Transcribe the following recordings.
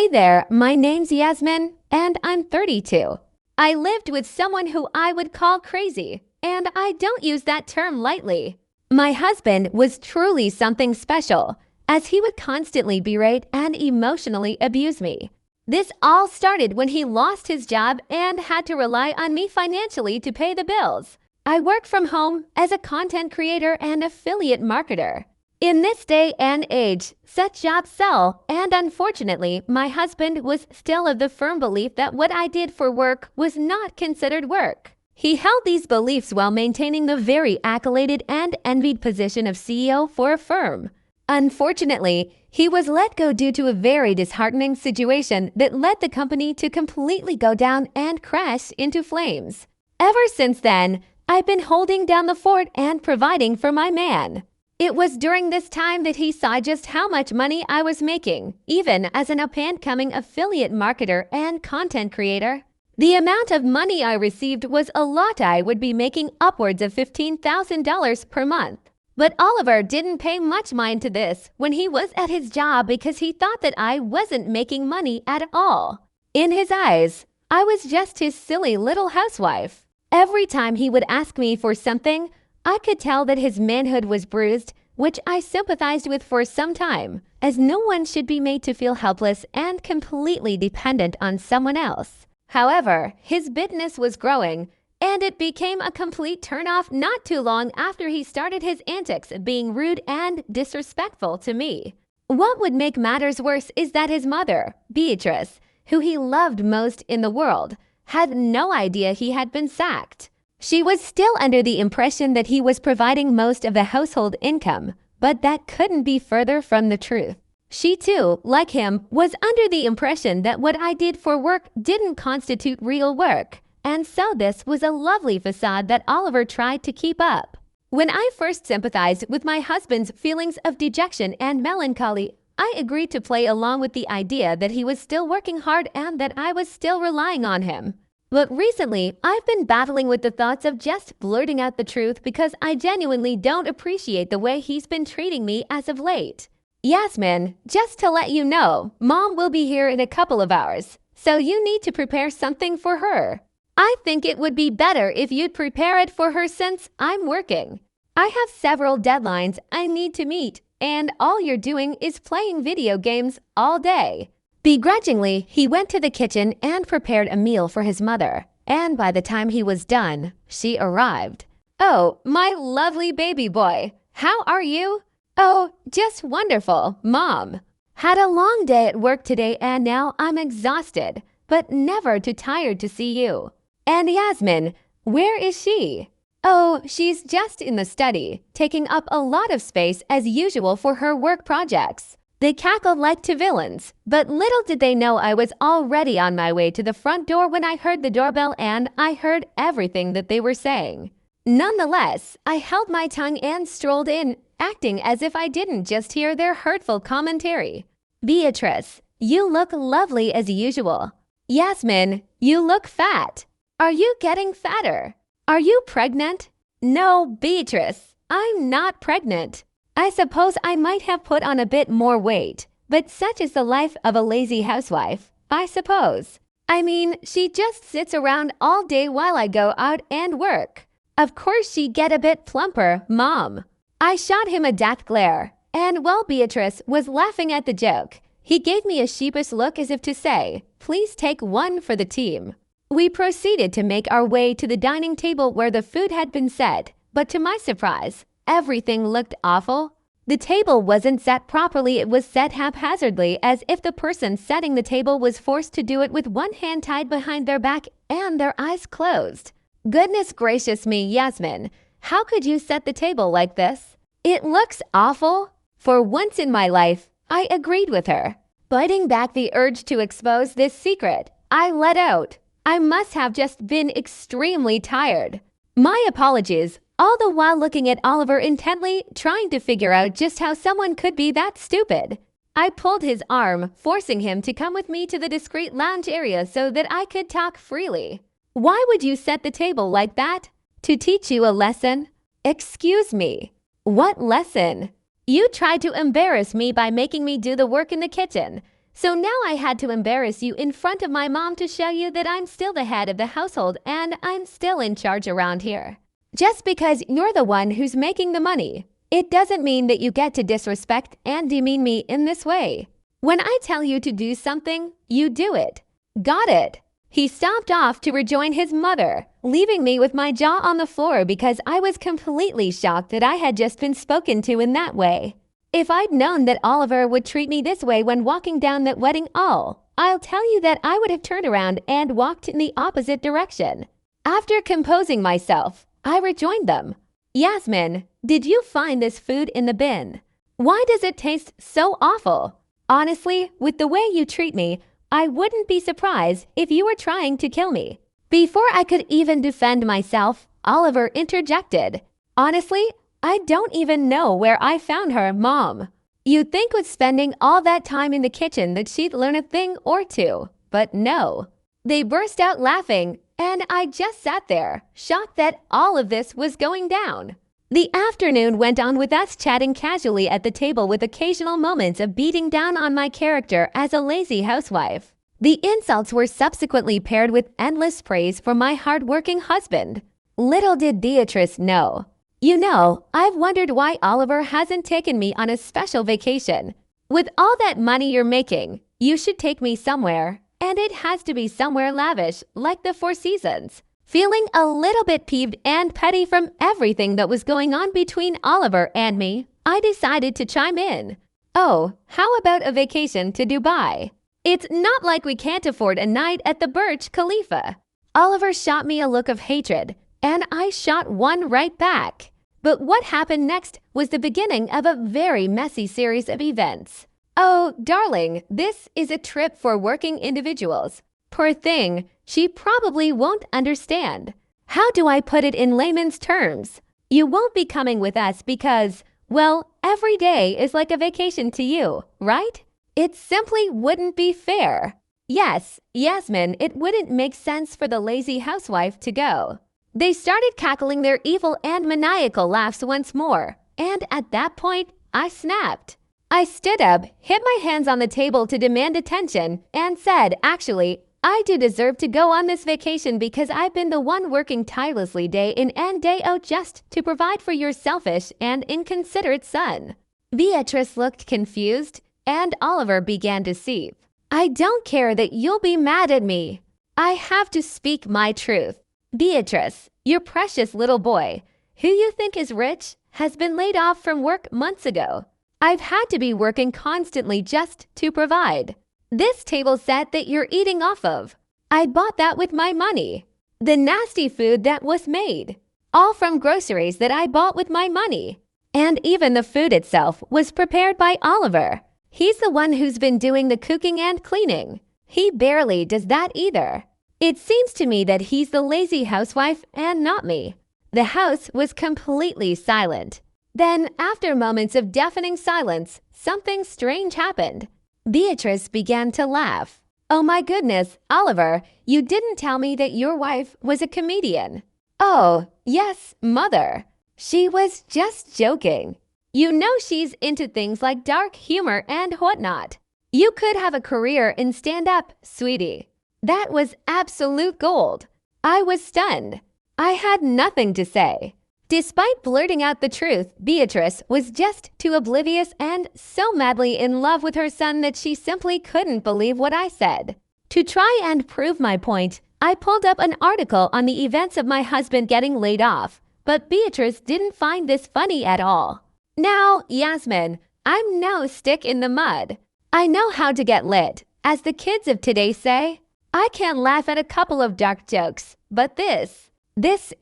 Hey there, my name's Yasmin, and I'm 32. I lived with someone who I would call crazy, and I don't use that term lightly. My husband was truly something special, as he would constantly berate and emotionally abuse me. This all started when he lost his job and had to rely on me financially to pay the bills. I work from home as a content creator and affiliate marketer. In this day and age, such jobs sell, and unfortunately, my husband was still of the firm belief that what I did for work was not considered work. He held these beliefs while maintaining the very accoladed and envied position of CEO for a firm. Unfortunately, he was let go due to a very disheartening situation that led the company to completely go down and crash into flames. Ever since then, I've been holding down the fort and providing for my man. It was during this time that he saw just how much money I was making, even as an up-and-coming affiliate marketer and content creator. The amount of money I received was a lot. I would be making upwards of $15,000 per month. But Oliver didn't pay much mind to this when he was at his job because he thought that I wasn't making money at all. In his eyes, I was just his silly little housewife. Every time he would ask me for something, I could tell that his manhood was bruised, which I sympathized with for some time, as no one should be made to feel helpless and completely dependent on someone else. However, his bitterness was growing, and it became a complete turnoff not too long after he started his antics, being rude and disrespectful to me. What would make matters worse is that his mother, Beatrice, who he loved most in the world, had no idea he had been sacked. She was still under the impression that he was providing most of the household income, but that couldn't be further from the truth. She too, like him, was under the impression that what I did for work didn't constitute real work, and so this was a lovely facade that Oliver tried to keep up. When I first sympathized with my husband's feelings of dejection and melancholy, I agreed to play along with the idea that he was still working hard and that I was still relying on him. But recently, I've been battling with the thoughts of just blurting out the truth because I genuinely don't appreciate the way he's been treating me as of late. Yasmin, just to let you know, Mom will be here in a couple of hours, so you need to prepare something for her. I think it would be better if you'd prepare it for her since I'm working. I have several deadlines I need to meet, and all you're doing is playing video games all day. Begrudgingly, he went to the kitchen and prepared a meal for his mother, and by the time he was done, she arrived. "Oh, my lovely baby boy, how are you?" "Oh, just wonderful, Mom. Had a long day at work today and now I'm exhausted, but never too tired to see you." "And Yasmin, where is she?" "Oh, she's just in the study, taking up a lot of space as usual for her work projects." They cackled like two villains, but little did they know I was already on my way to the front door when I heard the doorbell and I heard everything that they were saying. Nonetheless, I held my tongue and strolled in, acting as if I didn't just hear their hurtful commentary. "Beatrice, you look lovely as usual." "Yasmin, you look fat." "Are you getting fatter?" "Are you pregnant?" "No, Beatrice, I'm not pregnant." I suppose I might have put on a bit more weight, but such is the life of a lazy housewife, I suppose. I mean, she just sits around all day while I go out and work. Of course she'd get a bit plumper, Mom. I shot him a death glare, and while Beatrice was laughing at the joke, he gave me a sheepish look as if to say, "Please take one for the team." We proceeded to make our way to the dining table where the food had been set, but to my surprise, everything looked awful. The table wasn't set properly, it was set haphazardly as if the person setting the table was forced to do it with one hand tied behind their back and their eyes closed. Goodness gracious me, Yasmin, how could you set the table like this? It looks awful. For once in my life, I agreed with her. Biting back the urge to expose this secret, I let out, "I must have just been extremely tired." My apologies, all the while looking at Oliver intently, trying to figure out just how someone could be that stupid. I pulled his arm, forcing him to come with me to the discreet lounge area so that I could talk freely. "Why would you set the table like that?" "To teach you a lesson." "Excuse me. What lesson?" "You tried to embarrass me by making me do the work in the kitchen. So now I had to embarrass you in front of my mom to show you that I'm still the head of the household and I'm still in charge around here. Just because you're the one who's making the money, it doesn't mean that you get to disrespect and demean me in this way. When I tell you to do something, you do it. Got it? He stomped off to rejoin his mother, leaving me with my jaw on the floor because I was completely shocked that I had just been spoken to in that way. If I'd known that Oliver would treat me this way when walking down that wedding aisle, I'll tell you that I would have turned around and walked in the opposite direction. After composing myself, I rejoined them. Yasmin, did you find this food in the bin? Why does it taste so awful? Honestly, with the way you treat me, I wouldn't be surprised if you were trying to kill me. Before I could even defend myself, Oliver interjected. Honestly, I don't even know where I found her, Mom. You'd think with spending all that time in the kitchen that she'd learn a thing or two, but no. They burst out laughing, and I just sat there, shocked that all of this was going down. The afternoon went on with us chatting casually at the table with occasional moments of beating down on my character as a lazy housewife. The insults were subsequently paired with endless praise for my hard-working husband. Little did Beatrice know. You know, I've wondered why Oliver hasn't taken me on a special vacation. With all that money you're making, you should take me somewhere, and it has to be somewhere lavish, like the Four Seasons. Feeling a little bit peeved and petty from everything that was going on between Oliver and me, I decided to chime in. Oh, how about a vacation to Dubai? It's not like we can't afford a night at the Burj Khalifa. Oliver shot me a look of hatred, and I shot one right back. But what happened next was the beginning of a very messy series of events. Oh, darling, this is a trip for working individuals. Poor thing, she probably won't understand. How do I put it in layman's terms? You won't be coming with us because, well, every day is like a vacation to you, right? It simply wouldn't be fair. Yes, Yasmin, it wouldn't make sense for the lazy housewife to go. They started cackling their evil and maniacal laughs once more, and at that point, I snapped. I stood up, hit my hands on the table to demand attention, and said, actually, I do deserve to go on this vacation because I've been the one working tirelessly day in and day out just to provide for your selfish and inconsiderate son. Beatrice looked confused, and Oliver began to seethe. I don't care that you'll be mad at me. I have to speak my truth. Beatrice, your precious little boy, who you think is rich, has been laid off from work months ago. I've had to be working constantly just to provide. This table set that you're eating off of, I bought that with my money. The nasty food that was made, all from groceries that I bought with my money. And even the food itself was prepared by Oliver. He's the one who's been doing the cooking and cleaning. He barely does that either. It seems to me that he's the lazy housewife and not me. The house was completely silent. Then, after moments of deafening silence, something strange happened. Beatrice began to laugh. Oh my goodness, Oliver, you didn't tell me that your wife was a comedian. Oh, yes, mother. She was just joking. You know she's into things like dark humor and whatnot. You could have a career in stand-up, sweetie. That was absolute gold. I was stunned. I had nothing to say. Despite blurting out the truth, Beatrice was just too oblivious and so madly in love with her son that she simply couldn't believe what I said. To try and prove my point, I pulled up an article on the events of my husband getting laid off, but Beatrice didn't find this funny at all. Now, Yasmin, I'm no stick in the mud. I know how to get lit. As the kids of today say, I can laugh at a couple of dark jokes, but this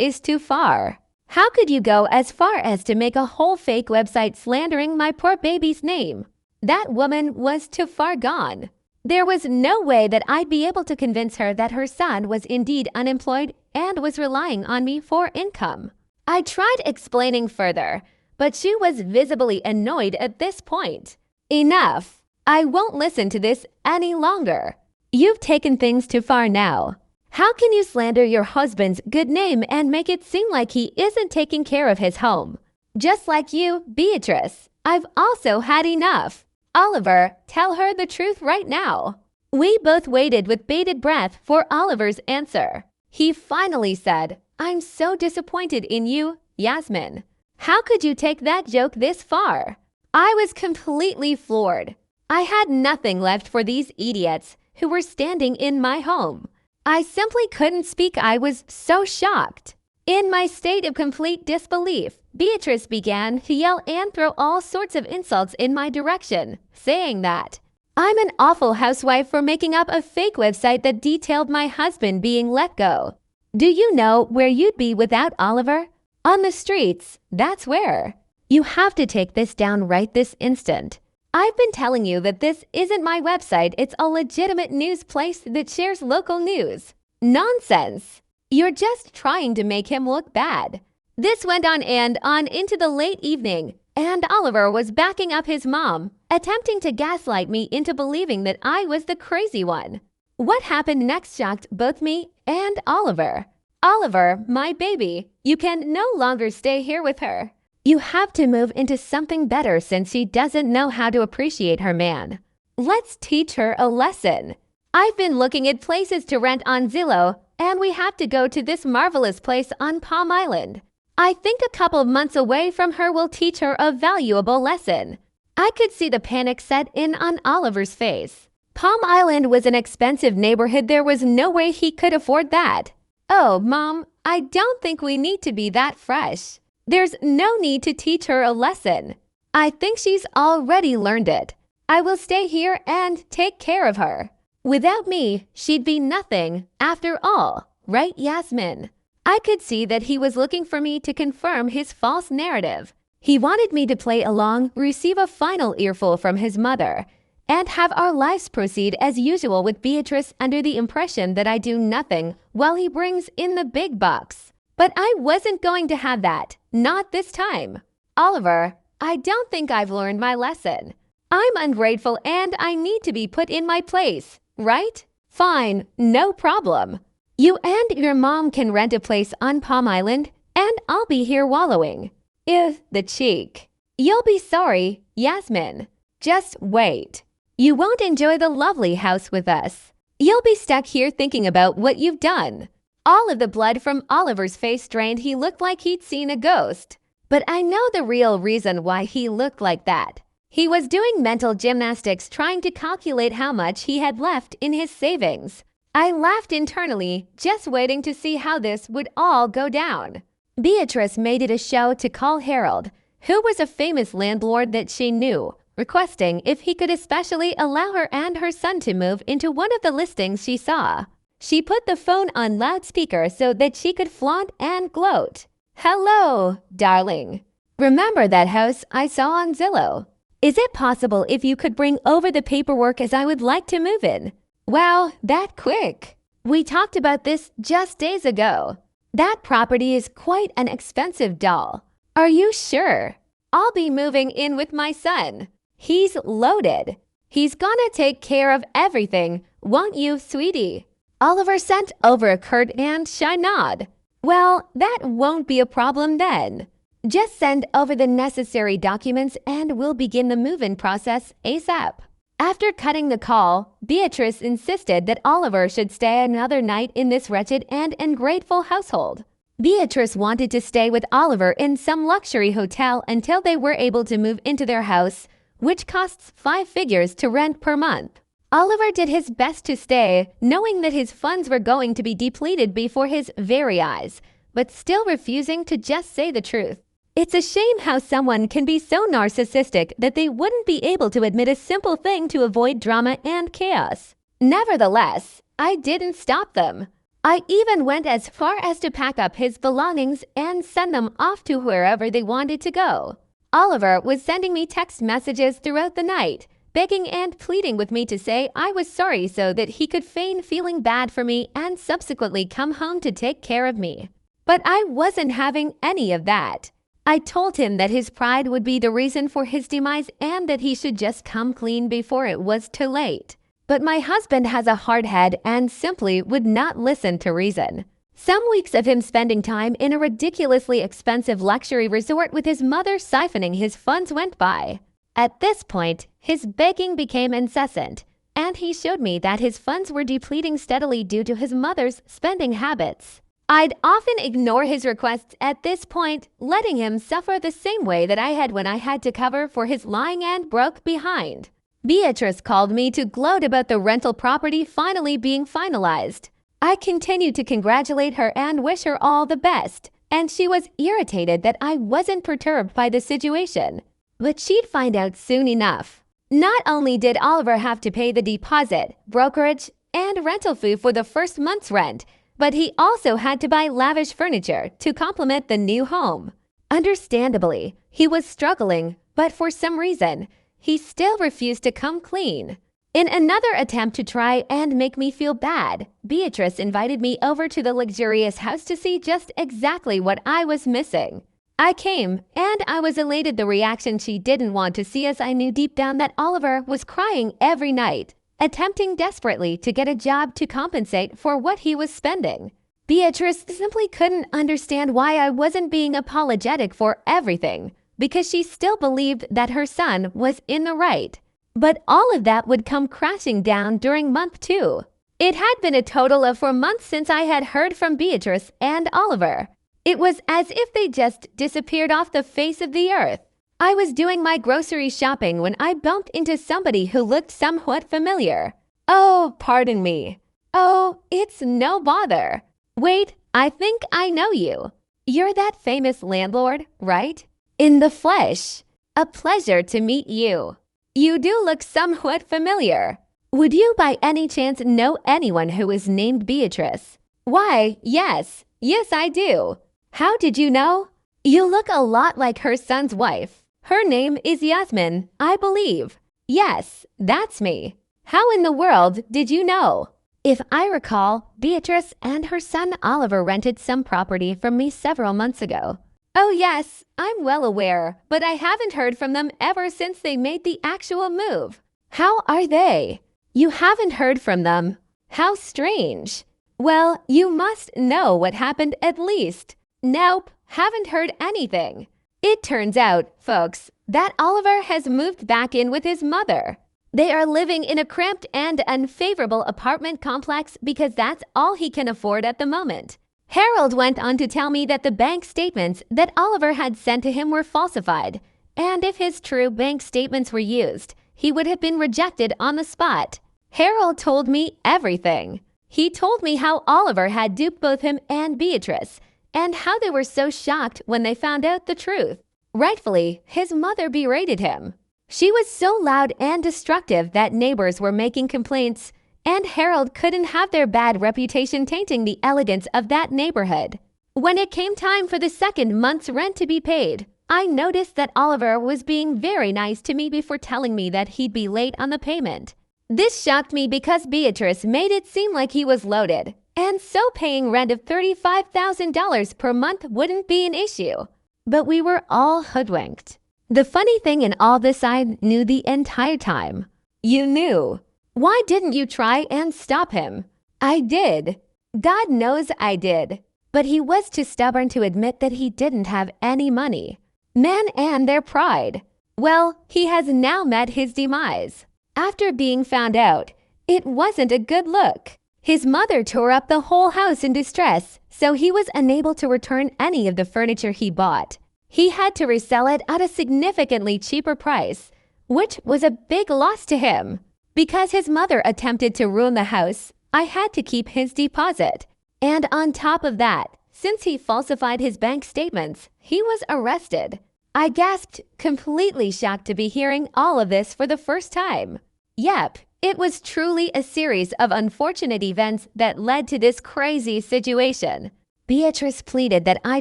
is too far. How could you go as far as to make a whole fake website slandering my poor baby's name? That woman was too far gone. There was no way that I'd be able to convince her that her son was indeed unemployed and was relying on me for income. I tried explaining further, but she was visibly annoyed at this point. Enough. I won't listen to this any longer. You've taken things too far now. How can you slander your husband's good name and make it seem like he isn't taking care of his home? Just like you, Beatrice, I've also had enough. Oliver, tell her the truth right now. We both waited with bated breath for Oliver's answer. He finally said, I'm so disappointed in you, Yasmin. How could you take that joke this far? I was completely floored. I had nothing left for these idiots who were standing in my home. I simply couldn't speak. I was so shocked. In my state of complete disbelief, Beatrice began to yell and throw all sorts of insults in my direction, saying that I'm an awful housewife for making up a fake website that detailed my husband being let go. Do you know where you'd be without Oliver? On the streets, that's where. You have to take this down right this instant. I've been telling you that this isn't my website. It's a legitimate news place that shares local news. Nonsense. You're just trying to make him look bad. This went on and on into the late evening, and Oliver was backing up his mom, attempting to gaslight me into believing that I was the crazy one. What happened next shocked both me and Oliver. Oliver, my baby, you can no longer stay here with her. You have to move into something better since she doesn't know how to appreciate her man. Let's teach her a lesson. I've been looking at places to rent on Zillow, and we have to go to this marvelous place on Palm Island. I think a couple of months away from her will teach her a valuable lesson. I could see the panic set in on Oliver's face. Palm Island was an expensive neighborhood. There was no way he could afford that. Oh, Mom, I don't think we need to be that fresh. There's no need to teach her a lesson. I think she's already learned it. I will stay here and take care of her. Without me, she'd be nothing after all, right, Yasmin? I could see that he was looking for me to confirm his false narrative. He wanted me to play along, receive a final earful from his mother, and have our lives proceed as usual with Beatrice under the impression that I do nothing while he brings in the big bucks. But I wasn't going to have that. Not this time. Oliver, I don't think I've learned my lesson. I'm ungrateful and I need to be put in my place, right? Fine, no problem. You and your mom can rent a place on Palm Island and I'll be here wallowing. The cheek. You'll be sorry, Yasmin. Just wait. You won't enjoy the lovely house with us. You'll be stuck here thinking about what you've done. All of the blood from Oliver's face drained. He looked like he'd seen a ghost. But I know the real reason why he looked like that. He was doing mental gymnastics trying to calculate how much he had left in his savings. I laughed internally, just waiting to see how this would all go down. Beatrice made it a show to call Harold, who was a famous landlord that she knew, requesting if he could especially allow her and her son to move into one of the listings she saw. She put the phone on loudspeaker so that she could flaunt and gloat. Hello, darling. Remember that house I saw on Zillow? Is it possible if you could bring over the paperwork as I would like to move in? Wow, that quick. We talked about this just days ago. That property is quite an expensive doll. Are you sure? I'll be moving in with my son. He's loaded. He's gonna take care of everything, won't you, sweetie? Oliver sent over a curt and shy nod. Well, that won't be a problem then. Just send over the necessary documents and we'll begin the move-in process ASAP. After cutting the call, Beatrice insisted that Oliver should stay another night in this wretched and ungrateful household. Beatrice wanted to stay with Oliver in some luxury hotel until they were able to move into their house, which costs 5 figures to rent per month. Oliver did his best to stay, knowing that his funds were going to be depleted before his very eyes, but still refusing to just say the truth. It's a shame how someone can be so narcissistic that they wouldn't be able to admit a simple thing to avoid drama and chaos. Nevertheless, I didn't stop them. I even went as far as to pack up his belongings and send them off to wherever they wanted to go. Oliver was sending me text messages throughout the night, begging and pleading with me to say I was sorry so that he could feign feeling bad for me and subsequently come home to take care of me. But I wasn't having any of that. I told him that his pride would be the reason for his demise and that he should just come clean before it was too late. But my husband has a hard head and simply would not listen to reason. Some weeks of him spending time in a ridiculously expensive luxury resort with his mother siphoning his funds went by. At this point, his begging became incessant, and he showed me that his funds were depleting steadily due to his mother's spending habits. I'd often ignore his requests at this point, letting him suffer the same way that I had when I had to cover for his lying and broke behind. Beatrice called me to gloat about the rental property finally being finalized. I continued to congratulate her and wish her all the best, and she was irritated that I wasn't perturbed by the situation. But she'd find out soon enough. Not only did Oliver have to pay the deposit, brokerage, and rental fee for the first month's rent, but he also had to buy lavish furniture to complement the new home. Understandably, he was struggling, but for some reason, he still refused to come clean. In another attempt to try and make me feel bad, Beatrice invited me over to the luxurious house to see just exactly what I was missing. I came, and I was elated the reaction she didn't want to see, as I knew deep down that Oliver was crying every night, attempting desperately to get a job to compensate for what he was spending. Beatrice simply couldn't understand why I wasn't being apologetic for everything, because she still believed that her son was in the right. But all of that would come crashing down during month 2. It had been a total of 4 months since I had heard from Beatrice and Oliver. It was as if they just disappeared off the face of the earth. I was doing my grocery shopping when I bumped into somebody who looked somewhat familiar. Oh, pardon me. Oh, it's no bother. Wait, I think I know you. You're that famous landlord, right? In the flesh. A pleasure to meet you. You do look somewhat familiar. Would you by any chance know anyone who is named Beatrice? Why, yes. Yes, I do. How did you know? You look a lot like her son's wife. Her name is Yasmin, I believe. Yes, that's me. How in the world did you know? If I recall, Beatrice and her son Oliver rented some property from me several months ago. Oh yes, I'm well aware, but I haven't heard from them ever since they made the actual move. How are they? You haven't heard from them? How strange. Well, you must know what happened at least. Nope, haven't heard anything. It turns out, folks, that Oliver has moved back in with his mother. They are living in a cramped and unfavorable apartment complex because that's all he can afford at the moment. Harold went on to tell me that the bank statements that Oliver had sent to him were falsified, and if his true bank statements were used, he would have been rejected on the spot. Harold told me everything. He told me how Oliver had duped both him and Beatrice, and how they were so shocked when they found out the truth. Rightfully, his mother berated him. She was so loud and destructive that neighbors were making complaints, and Harold couldn't have their bad reputation tainting the elegance of that neighborhood. When it came time for the second month's rent to be paid, I noticed that Oliver was being very nice to me before telling me that he'd be late on the payment. This shocked me because Beatrice made it seem like he was loaded, and so paying rent of $35,000 per month wouldn't be an issue. But we were all hoodwinked. The funny thing in all this, I knew the entire time. You knew. Why didn't you try and stop him? I did. God knows I did. But he was too stubborn to admit that he didn't have any money. Men and their pride. Well, he has now met his demise. After being found out, it wasn't a good look. His mother tore up the whole house in distress, so he was unable to return any of the furniture he bought. He had to resell it at a significantly cheaper price, which was a big loss to him. Because his mother attempted to ruin the house, I had to keep his deposit. And on top of that, since he falsified his bank statements, he was arrested. I gasped, completely shocked to be hearing all of this for the first time. Yep, it was truly a series of unfortunate events that led to this crazy situation. Beatrice pleaded that I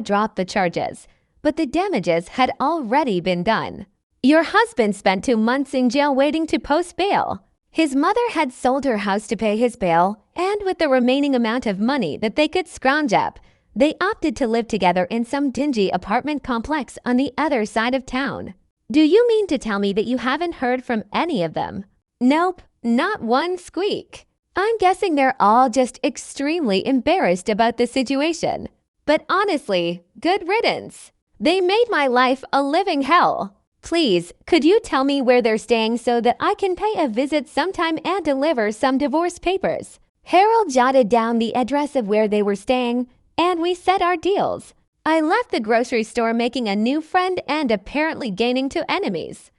drop the charges, but the damages had already been done. Your husband spent 2 months in jail waiting to post bail. His mother had sold her house to pay his bail, and with the remaining amount of money that they could scrounge up, they opted to live together in some dingy apartment complex on the other side of town. Do you mean to tell me that you haven't heard from any of them? Nope, not one squeak. I'm guessing they're all just extremely embarrassed about the situation. But honestly, good riddance. They made my life a living hell. Please, could you tell me where they're staying so that I can pay a visit sometime and deliver some divorce papers? Harold jotted down the address of where they were staying, and we set our deals. I left the grocery store making a new friend and apparently gaining two enemies.